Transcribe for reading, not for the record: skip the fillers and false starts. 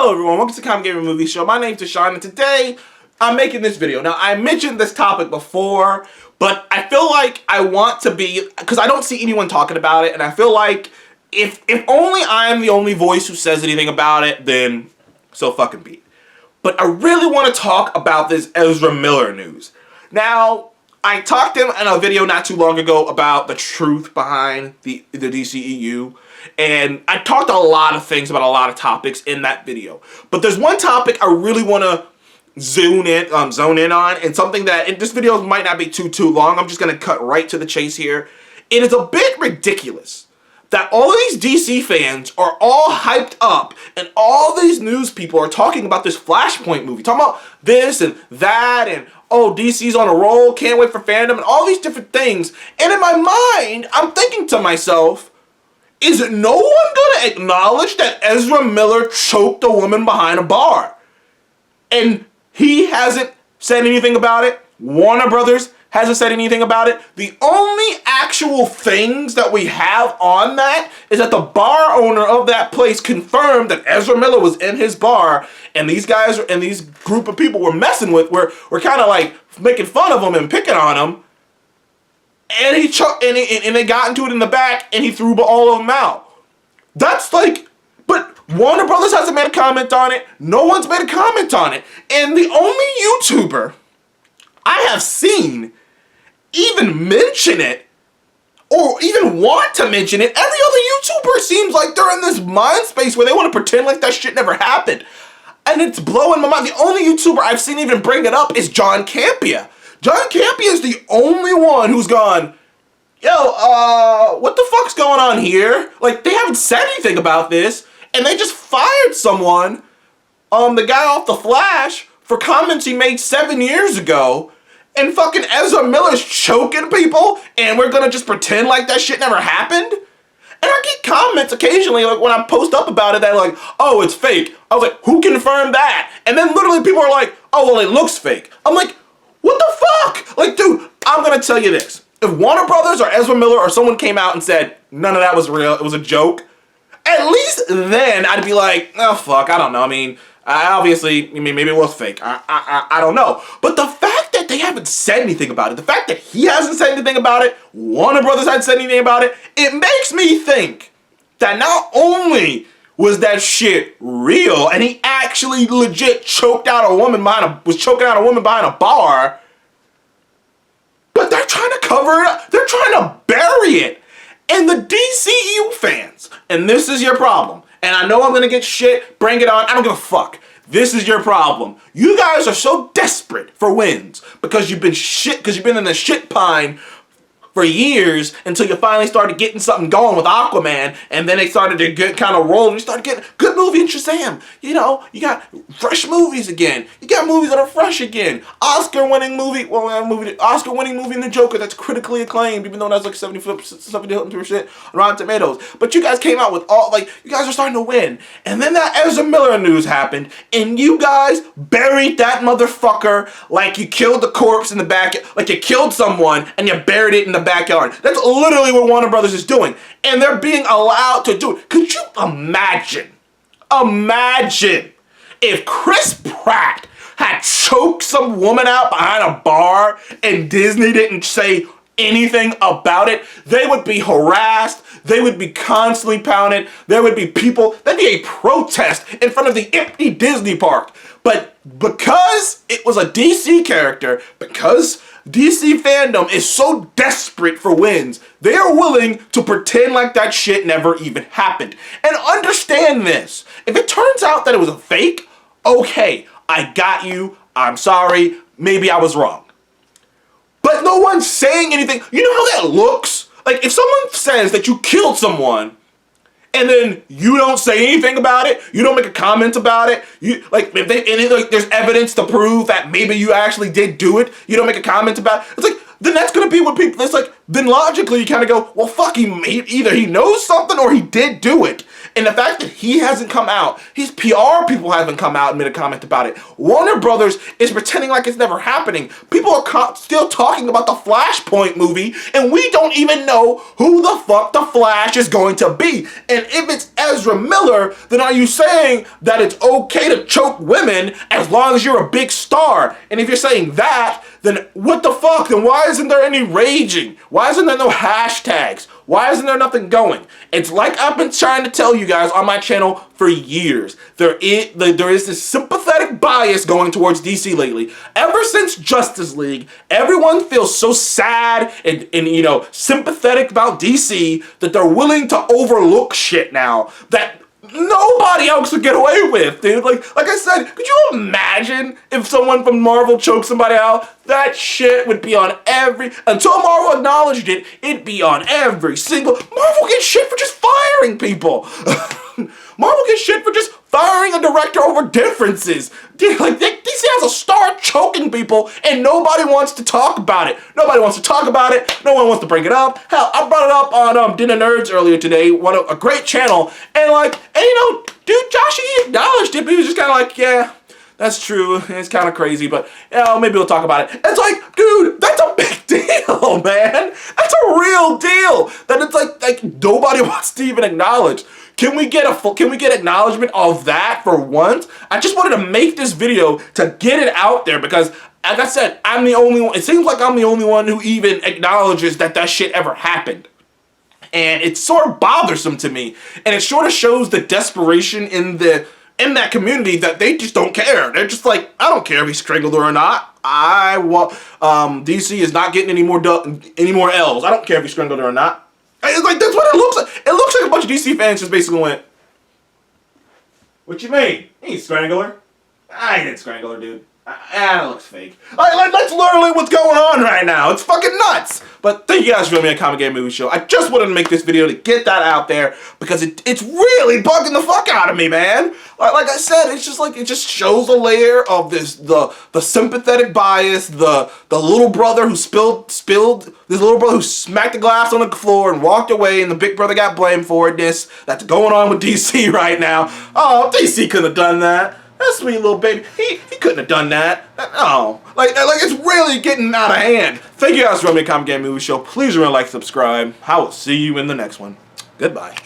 Hello everyone, welcome to the Common Gamer Movie Show. My name's Deshaun, and today I'm making this video. Now, I mentioned this topic before, but I feel like I want to be, because I don't see anyone talking about it, and I feel like if only I'm the only voice who says anything about it, then so fucking be it. But I really want to talk about this Ezra Miller news. Now, I talked to him in a video not too long ago about the truth behind the DCEU, and I talked a lot of things about a lot of topics in that video. But there's one topic I really want to zone in on, and something that, and this video might not be too long, I'm just going to cut right to the chase here. It is a bit ridiculous that all of these DC fans are all hyped up, and all these news people are talking about this Flashpoint movie, talking about this and that, and oh, DC's on a roll, can't wait for fandom, and all these different things. And in my mind, I'm thinking to myself, is no one going to acknowledge that Ezra Miller choked a woman behind a bar? And he hasn't said anything about it. Warner Brothers hasn't said anything about it. The only actual things that we have on that is that the bar owner of that place confirmed that Ezra Miller was in his bar, and these guys and these group of people were messing with, were kind of like making fun of him and picking on him. And he choked, and they got into it in the back, and he threw all of them out. That's like, but Warner Brothers hasn't made a comment on it. No one's made a comment on it. And the only YouTuber I have seen even mention it, or even want to mention it, every other YouTuber seems like they're in this mind space where they want to pretend like that shit never happened. And it's blowing my mind. The only YouTuber I've seen even bring it up is John Campea. John Campea is the only one who's gone, yo, what the fuck's going on here? Like, they haven't said anything about this, and they just fired someone, the guy off The Flash, for comments he made 7 years ago, and fucking Ezra Miller's choking people, and we're gonna just pretend like that shit never happened? And I get comments occasionally, like when I post up about it, they're like, oh, it's fake. I was like, who confirmed that? And then literally people are like, oh, well, it looks fake. I'm like, what the fuck? Like, dude, I'm gonna tell you this. If Warner Brothers or Ezra Miller or someone came out and said, none of that was real, it was a joke, at least then I'd be like, oh, fuck, I don't know. I mean, obviously, maybe it was fake. I don't know. But the fact that they haven't said anything about it, the fact that he hasn't said anything about it, Warner Brothers hasn't said anything about it, it makes me think that not only was that shit real, and he actually legit choked out a woman was choking out a woman behind a bar, but they're trying to cover it up. They're trying to bury it. And the DCEU fans, and this is your problem, and I know I'm gonna get shit, bring it on, I don't give a fuck. This is your problem. You guys are so desperate for wins because you've been in the shit pine for years until you finally started getting something going with Aquaman, and then they started to get kind of rolling. You started getting good movie in Shazam. You know, you got fresh movies again. You got movies that are fresh again. Oscar-winning movie in The Joker that's critically acclaimed, even though that's like 70% on Rotten Tomatoes. But you guys came out with you guys are starting to win. And then that Ezra Miller news happened, and you guys buried that motherfucker like you killed the corpse in the back, like you killed someone and you buried it in the backyard. That's literally what Warner Brothers is doing. And they're being allowed to do it. Could you imagine if Chris Pratt had choked some woman out behind a bar and Disney didn't say anything about it? They would be harassed. They would be constantly pounded. There would be people. There'd be a protest in front of the empty Disney park. But because it was a DC character, because DC fandom is so desperate for wins, they are willing to pretend like that shit never even happened. And understand this. If it turns out that it was a fake, okay, I got you. I'm sorry. Maybe I was wrong. But no one's saying anything. You know how that looks? Like, if someone says that you killed someone, and then you don't say anything about it, you don't make a comment about it, there's evidence to prove that maybe you actually did do it, you don't make a comment about it, it's like, then that's gonna be what people, it's like, then logically you kind of go, well fuck, either he knows something or he did do it. And the fact that he hasn't come out, his PR people haven't come out and made a comment about it. Warner Brothers is pretending like it's never happening. People are still talking about the Flashpoint movie, and we don't even know who the fuck the Flash is going to be. And if it's Ezra Miller, then are you saying that it's okay to choke women as long as you're a big star? And if you're saying that, then what the fuck? Then why isn't there any raging? Why isn't there no hashtags? Why isn't there nothing going? It's like I've been trying to tell you guys on my channel for years. There is this sympathetic bias going towards DC lately. Ever since Justice League, everyone feels so sad and you know, sympathetic about DC that they're willing to overlook shit now that nobody else would get away with, dude. Like I said, could you imagine if someone from Marvel choked somebody out? That shit would be on until Marvel acknowledged it, it'd be on every single, Marvel gets shit for just firing people. Marvel gets shit for just firing a director over differences. Dude, like, DC has a star choking people, and nobody wants to talk about it. Nobody wants to talk about it. No one wants to bring it up. Hell, I brought it up on Dinner Nerds earlier today, a great channel, and you know, dude, Josh, he acknowledged it, but he was just kind of like, yeah, that's true. It's kind of crazy, but you know, maybe we'll talk about it. It's like, dude, that's a big deal, man. That's a real deal. That it's like nobody wants to even acknowledge. Can we get acknowledgement of that for once? I just wanted to make this video to get it out there because, like I said, I'm the only one. It seems like I'm the only one who even acknowledges that shit ever happened. And it's sort of bothersome to me. And it sort of shows the desperation in that community that they just don't care. They're just like, I don't care if he's strangled her or not. I want DC is not getting any more L's. I don't care if he's strangled her or not. It's like, that's what it looks like. It looks like a bunch of DC fans just basically went, what you mean? He ain't strangle her. I didn't strangle her, dude. That looks fake. That's literally what's going on right now. It's fucking nuts. But thank you guys for joining me on Comic Game Movie Show. I just wanted to make this video to get that out there because it's really bugging the fuck out of me, man. Like I said, it's just like, it just shows a layer of the sympathetic bias, the little brother who this little brother who smacked the glass on the floor and walked away, and the big brother got blamed for it. That's going on with DC right now. Oh, DC couldn't have done that. That sweet little baby. He couldn't have done that. Oh, like it's really getting out of hand. Thank you guys for watching the Comic Game Movie Show. Please remember to like, subscribe. I will see you in the next one. Goodbye.